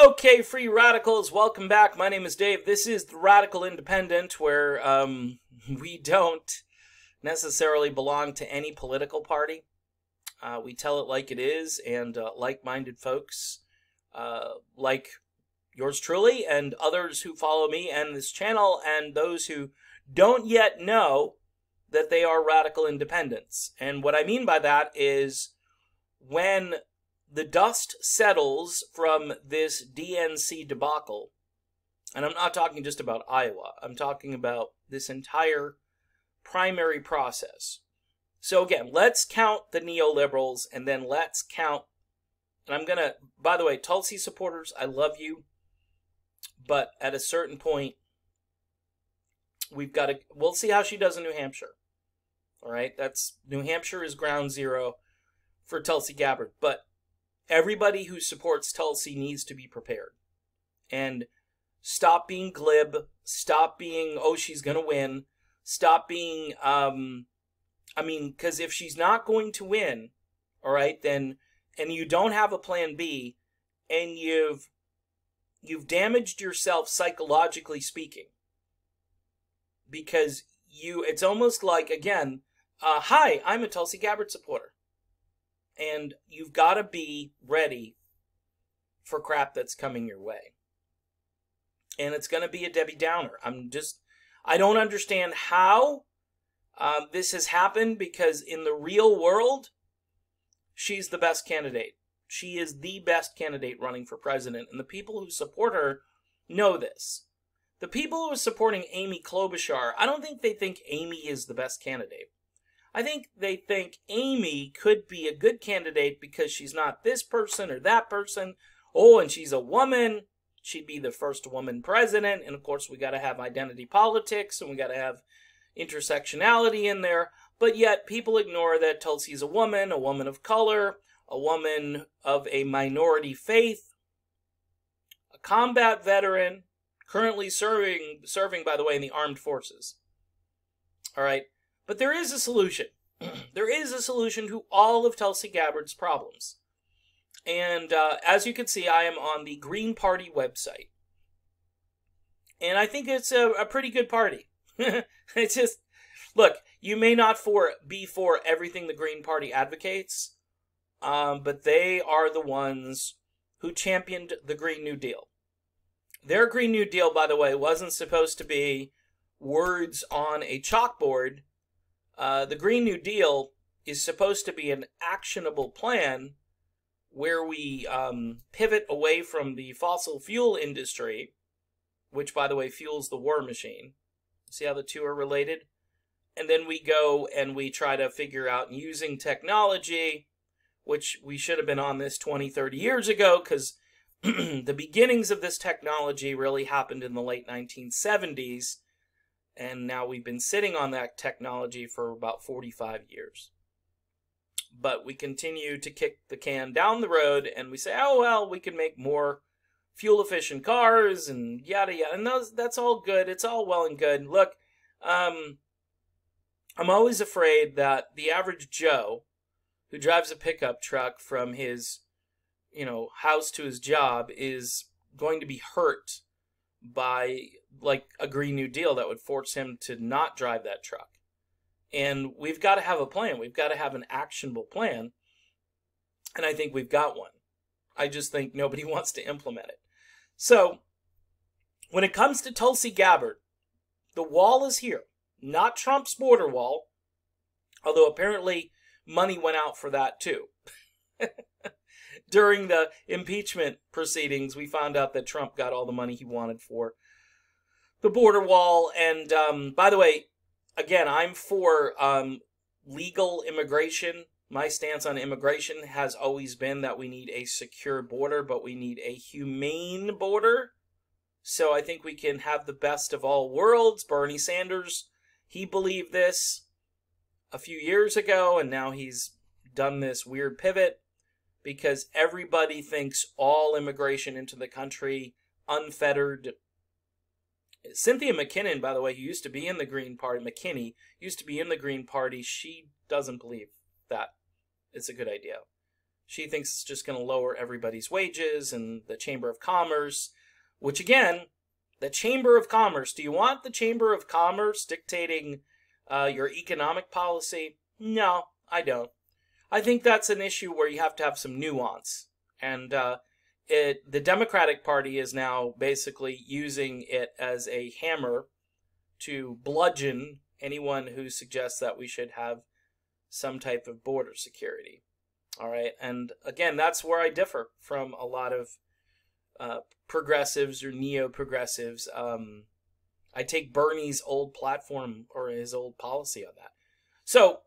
Okay, free radicals, welcome back. My name is Dave. This is the Radical Independent, where we don't necessarily belong to any political party. We tell it like it is, and like-minded folks like yours truly and others who follow me and this channel, and those who don't yet know that they are radical independents. And what I mean by that is when the dust settles from this DNC debacle, and I'm not talking just about Iowa, I'm talking about this entire primary process. So again, let's count the neoliberals, and then let's count, and I'm gonna, by the way, Tulsi supporters, I love you, but at a certain point, we'll see how she does in New Hampshire. All right, New Hampshire is ground zero for Tulsi Gabbard, but everybody who supports Tulsi needs to be prepared. And stop being glib. Stop being, oh, she's going to win. Stop being, because if she's not going to win, all right, then, and you don't have a plan B, and you've damaged yourself psychologically speaking. Because it's almost like, again, hi, I'm a Tulsi Gabbard supporter. And you've got to be ready for crap that's coming your way. And it's going to be a Debbie Downer. I don't understand how this has happened, because in the real world, she's the best candidate. She is the best candidate running for president. And the people who support her know this. The people who are supporting Amy Klobuchar, I don't think they think Amy is the best candidate. I think they think Amy could be a good candidate because she's not this person or that person. Oh, and she's a woman. She'd be the first woman president. And of course, we got to have identity politics, and we got to have intersectionality in there. But yet people ignore that Tulsi's a woman of color, a woman of a minority faith, a combat veteran, currently serving, by the way, in the armed forces. All right. But there is a solution. There is a solution to all of Tulsi Gabbard's problems. And as you can see, I am on the Green Party website. And I think it's a pretty good party. It's just, look, you may not be for everything the Green Party advocates, but they are the ones who championed the Green New Deal. Their Green New Deal, by the way, wasn't supposed to be words on a chalkboard. The Green New Deal is supposed to be an actionable plan where we pivot away from the fossil fuel industry, which, by the way, fuels the war machine. See how the two are related? And then we go and we try to figure out using technology, which we should have been on this 20, 30 years ago, because the beginnings of this technology really happened in the late 1970s. And now we've been sitting on that technology for about 45 years. But we continue to kick the can down the road, and we say, oh, well, we can make more fuel-efficient cars, and yada, yada. And that's all good. It's all well and good. Look, I'm always afraid that the average Joe who drives a pickup truck from his, house to his job is going to be hurt by, like, a Green New Deal that would force him to not drive that truck. And we've got to have a plan. We've got to have an actionable plan. And I think we've got one. I just think nobody wants to implement it. So, when it comes to Tulsi Gabbard, the wall is here. Not Trump's border wall, although apparently money went out for that too. During the impeachment proceedings, we found out that Trump got all the money he wanted for the border wall. And by the way, again, I'm for legal immigration. My stance on immigration has always been that we need a secure border, but we need a humane border. So I think we can have the best of all worlds. Bernie Sanders, he believed this a few years ago, and now he's done this weird pivot, because everybody thinks all immigration into the country, unfettered. Cynthia McKinnon, by the way, who used to be in the Green Party, McKinney, used to be in the Green Party, she doesn't believe that it's a good idea. She thinks it's just going to lower everybody's wages, and the Chamber of Commerce, which again, the Chamber of Commerce, do you want the Chamber of Commerce dictating your economic policy? No, I don't. I think that's an issue where you have to have some nuance. And the Democratic Party is now basically using it as a hammer to bludgeon anyone who suggests that we should have some type of border security. All right, and again, that's where I differ from a lot of progressives or neo-progressives. I take Bernie's old platform or his old policy on that. So,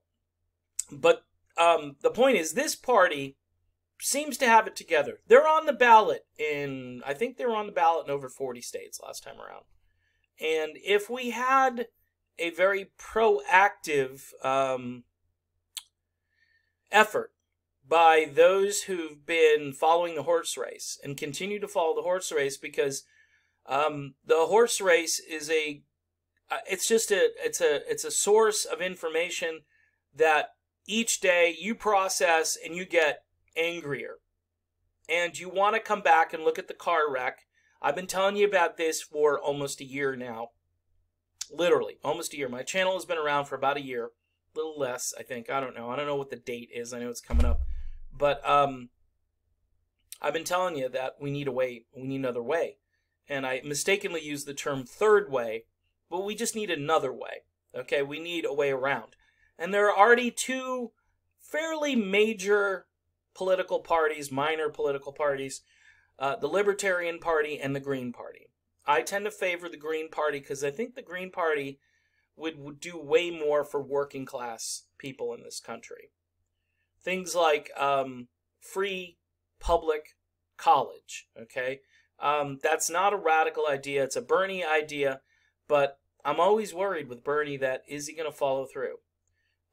but the point is, this party seems to have it together. They're on the ballot in, I think they were on the ballot in over 40 states last time around. And if we had a very proactive effort by those who've been following the horse race and continue to follow the horse race, because the horse race is it's a source of information that each day you process and you get angrier. And you want to come back and look at the car wreck. I've been telling you about this for almost a year now. Literally, almost a year. My channel has been around for about a year. A little less, I think. I don't know. I don't know what the date is. I know it's coming up. But I've been telling you that we need a way. We need another way. And I mistakenly used the term third way, but we just need another way. Okay, we need a way around. And there are already two fairly major political parties, minor political parties, the Libertarian Party and the Green Party. I tend to favor the Green Party because I think the Green Party would do way more for working class people in this country. Things like free public college, okay? That's not a radical idea. It's a Bernie idea, but I'm always worried with Bernie that is he going to follow through?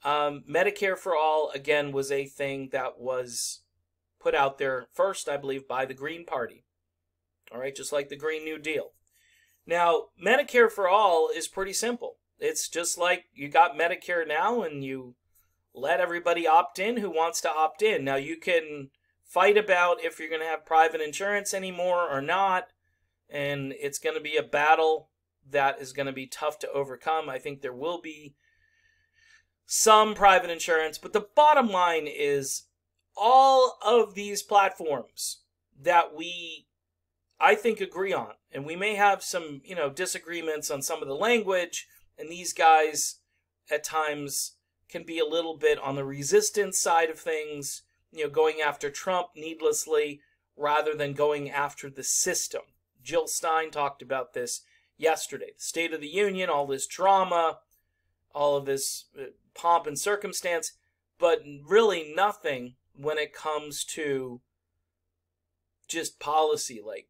Medicare for All, again, was a thing that was put out there first, I believe, by the Green Party. All right, just like the Green New Deal. Now, Medicare for All is pretty simple. It's just like you got Medicare now and you let everybody opt in who wants to opt in. Now, you can fight about if you're going to have private insurance anymore or not, and it's going to be a battle that is going to be tough to overcome. I think there will be some private insurance, but the bottom line is all of these platforms that I think, agree on, and we may have some, disagreements on some of the language, and these guys at times can be a little bit on the resistance side of things, going after Trump needlessly rather than going after the system. Jill Stein talked about this yesterday. The State of the Union, all this drama, all of this pomp and circumstance, but really nothing when it comes to just policy, like,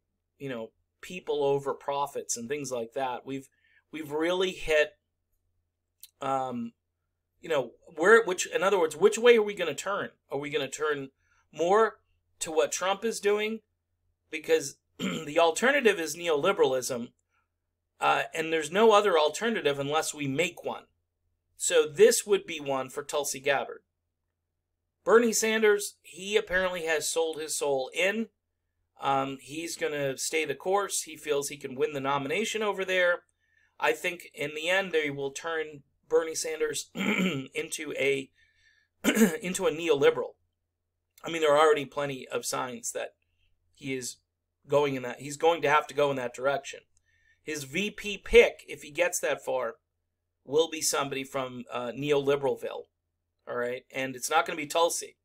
people over profits and things like that. We've really hit, in other words, which way are we going to turn? Are we going to turn more to what Trump is doing? Because the alternative is neoliberalism, and there's no other alternative unless we make one. So this would be one for Tulsi Gabbard. Bernie Sanders, he apparently has sold his soul in. He's going to stay the course. He feels he can win the nomination over there. I think in the end they will turn Bernie Sanders into a neoliberal. I mean, there are already plenty of signs that he is going in that. He's going to have to go in that direction. His VP pick, if he gets that far, will be somebody from neoliberalville. All right, and it's not going to be Tulsi.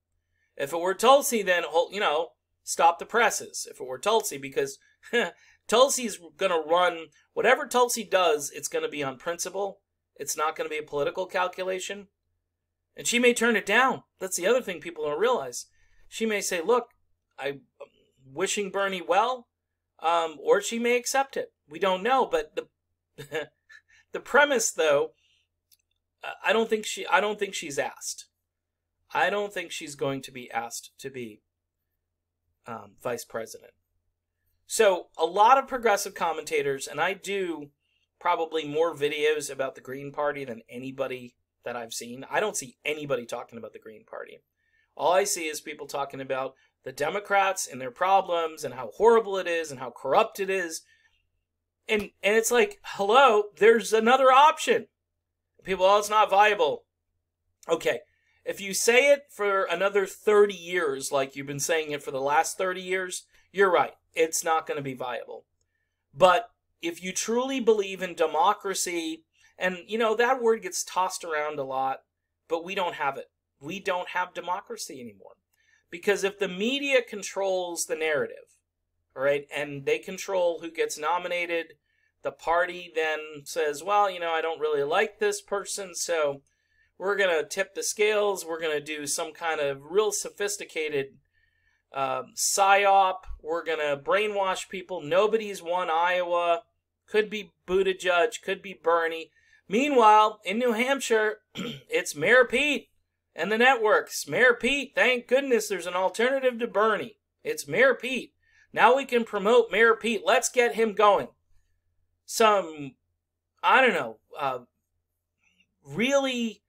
If it were Tulsi, then stop the presses. If it were Tulsi, because Tulsi's going to run whatever Tulsi does. It's going to be on principle. It's not going to be a political calculation, and she may turn it down. That's the other thing people don't realize. She may say, "Look, I'm wishing Bernie well," or she may accept it. We don't know, but the premise, though, I don't think she's asked. I don't think she's going to be asked to be vice president. So a lot of progressive commentators, and I do probably more videos about the Green Party than anybody that I've seen. I don't see anybody talking about the Green Party. All I see is people talking about the Democrats and their problems and how horrible it is and how corrupt it is. And it's like, hello, there's another option. People, oh, it's not viable. Okay, if you say it for another 30 years, like you've been saying it for the last 30 years, you're right. It's not going to be viable. But if you truly believe in democracy, and, you know, that word gets tossed around a lot, but we don't have it. We don't have democracy anymore. Because if the media controls the narrative, all right, and they control who gets nominated, the party then says, well, you know, I don't really like this person, so we're going to tip the scales. We're going to do some kind of real sophisticated psyop. We're going to brainwash people. Nobody's won Iowa. Could be Buttigieg. Could be Bernie. Meanwhile, in New Hampshire, it's Mayor Pete and the networks. Mayor Pete, thank goodness there's an alternative to Bernie. It's Mayor Pete. Now we can promote Mayor Pete. Let's get him going. Some, I don't know, really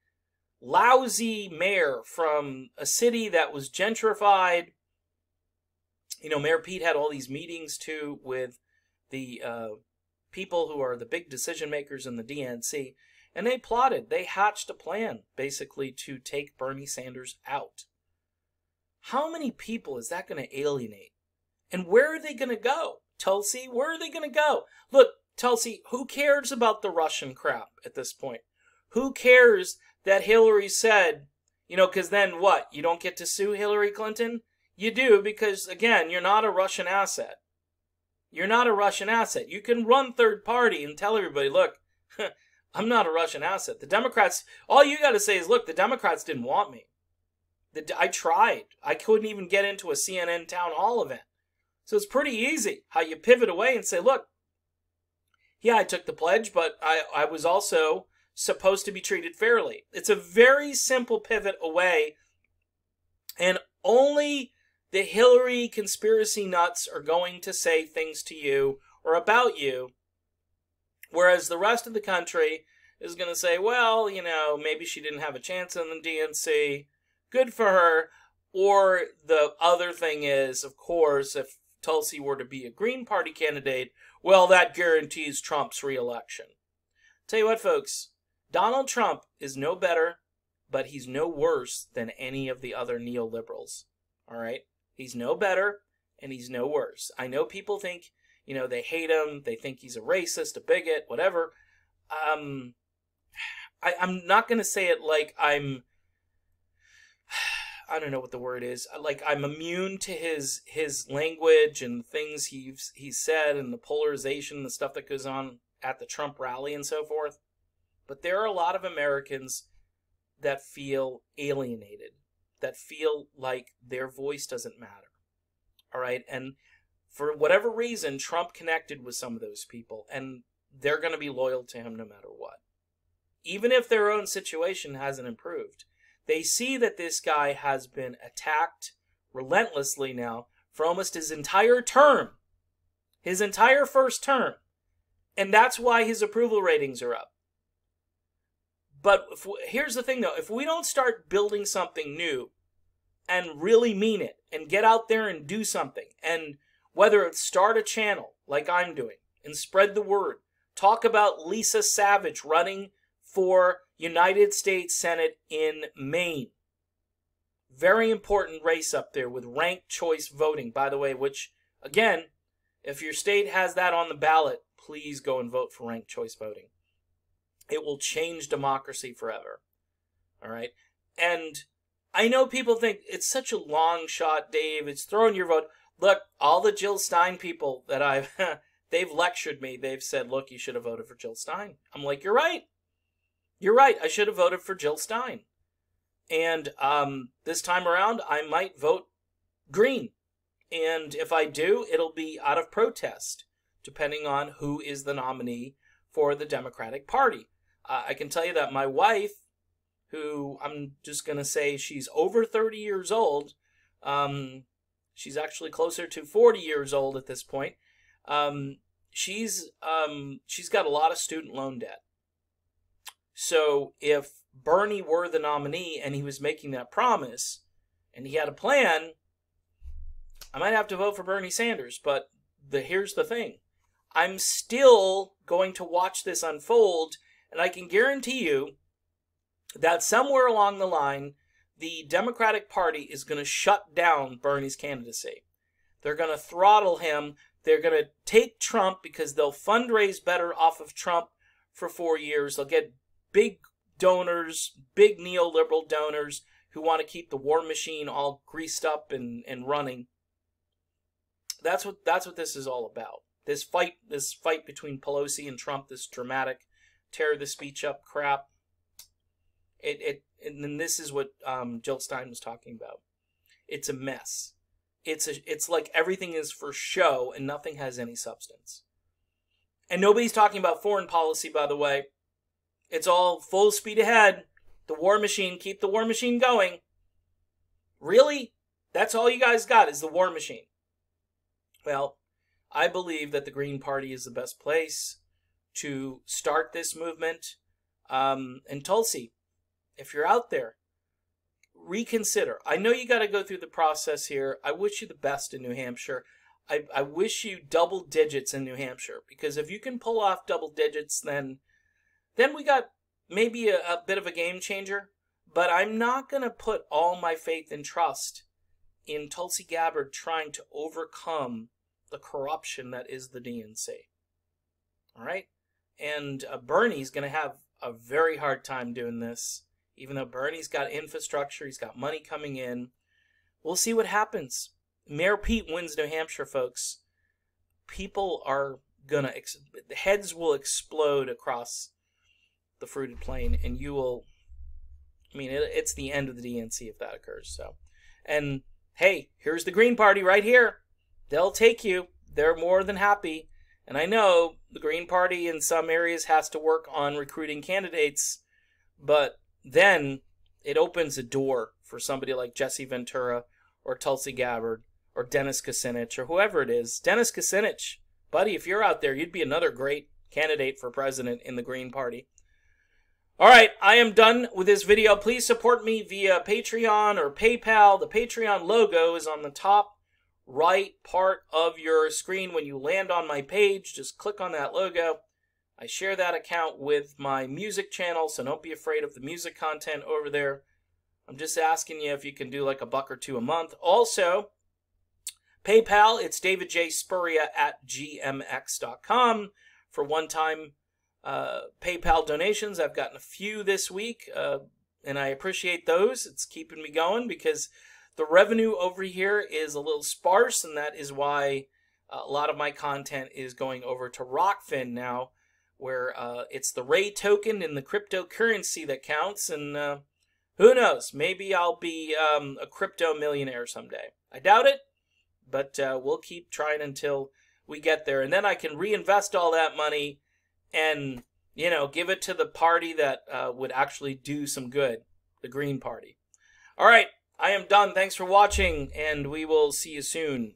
lousy mayor from a city that was gentrified. You know, Mayor Pete had all these meetings, too, with the people who are the big decision makers in the DNC, and they plotted. They hatched a plan, basically, to take Bernie Sanders out. How many people is that going to alienate? And where are they going to go? Tulsi, where are they going to go? Look, Tulsi, who cares about the Russian crap at this point? Who cares that Hillary said, you know, because then what? You don't get to sue Hillary Clinton? You do, because, again, you're not a Russian asset. You're not a Russian asset. You can run third party and tell everybody, look, I'm not a Russian asset. The Democrats, all you got to say is, look, the Democrats didn't want me. I tried. I couldn't even get into a CNN town hall event. So it's pretty easy how you pivot away and say, look, yeah, I took the pledge, but I was also supposed to be treated fairly. It's a very simple pivot away, and only the Hillary conspiracy nuts are going to say things to you or about you, whereas the rest of the country is going to say, well, you know, maybe she didn't have a chance in the DNC. Good for her. Or the other thing is, of course, if Tulsi were to be a Green Party candidate, well, that guarantees Trump's re-election. Tell you what, folks, Donald Trump is no better, but he's no worse than any of the other neoliberals. All right? He's no better, and he's no worse. I know people think, you know, they hate him, they think he's a racist, a bigot, whatever. I'm not going to say it like I don't know what the word is. Like I'm immune to his language and things he's said and the polarization, the stuff that goes on at the Trump rally and so forth. But there are a lot of Americans that feel alienated, that feel like their voice doesn't matter. All right? And for whatever reason, Trump connected with some of those people, and they're going to be loyal to him no matter what. Even if their own situation hasn't improved. They see that this guy has been attacked relentlessly now for almost his entire term. His entire first term. And that's why his approval ratings are up. But here's the thing, though. If we don't start building something new and really mean it and get out there and do something, and whether it's start a channel like I'm doing and spread the word, talk about Lisa Savage running for United States Senate in Maine. Very important race up there with ranked choice voting, by the way, which, again, if your state has that on the ballot, please go and vote for ranked choice voting. It will change democracy forever. All right? And I know people think it's such a long shot, Dave. It's throwing your vote. Look, all the Jill Stein people that they've lectured me. They've said, look, you should have voted for Jill Stein. I'm like, you're right. You're right. I should have voted for Jill Stein. And this time around, I might vote Green. And if I do, it'll be out of protest, depending on who is the nominee for the Democratic Party. I can tell you that my wife, who I'm just going to say she's over 30 years old, she's actually closer to 40 years old at this point, she's got a lot of student loan debt. So if Bernie were the nominee and he was making that promise, and he had a plan, I might have to vote for Bernie Sanders. But here's the thing. I'm still going to watch this unfold, and I can guarantee you that somewhere along the line, the Democratic Party is going to shut down Bernie's candidacy. They're going to throttle him. They're going to take Trump because they'll fundraise better off of Trump for 4 years. They'll get big donors, big neoliberal donors who want to keep the war machine all greased up and running. That's what this is all about. This fight between Pelosi and Trump, this dramatic tear the speech up crap. And then this is what Jill Stein was talking about. It's a mess. It's like everything is for show and nothing has any substance. And nobody's talking about foreign policy, by the way. It's all full speed ahead. The war machine, keep the war machine going. Really? That's all you guys got is the war machine. Well, I believe that the Green Party is the best place to start this movement. And Tulsi, if you're out there, reconsider. I know you got to go through the process here. I wish you the best in New Hampshire. I wish you double digits in New Hampshire, because if you can pull off double digits, then we got maybe a bit of a game changer. But I'm not going to put all my faith and trust in Tulsi Gabbard trying to overcome the corruption that is the DNC. All right? And Bernie's going to have a very hard time doing this. Even though Bernie's got infrastructure, he's got money coming in. We'll see what happens. Mayor Pete wins New Hampshire, folks. People are going to... heads will explode across the fruited plain, and you will... I mean, it's the end of the DNC if that occurs. So, and hey, here's the Green Party right here. They'll take you. They're more than happy. And I know the Green Party in some areas has to work on recruiting candidates, but then it opens a door for somebody like Jesse Ventura or Tulsi Gabbard or Dennis Kucinich or whoever it is. Dennis Kucinich, buddy, if you're out there, you'd be another great candidate for president in the Green Party. All right, I am done with this video. Please support me via Patreon or PayPal. The Patreon logo is on the top right part of your screen when you land on my page. Just click on that logo. I share that account with my music channel, so don't be afraid of the music content over there. I'm just asking you if you can do like $1 or $2 a month. Also, PayPal, it's davidjspuria@gmx.com for one-time PayPal donations. I've gotten a few this week, and I appreciate those. It's keeping me going because the revenue over here is a little sparse, and that is why a lot of my content is going over to Rockfin now, where it's the Ray token and the cryptocurrency that counts, and who knows, maybe I'll be a crypto millionaire someday. I doubt it, but we'll keep trying until we get there, and then I can reinvest all that money and, you know, give it to the party that would actually do some good, the Green Party. All right, I am done. Thanks for watching, and we will see you soon.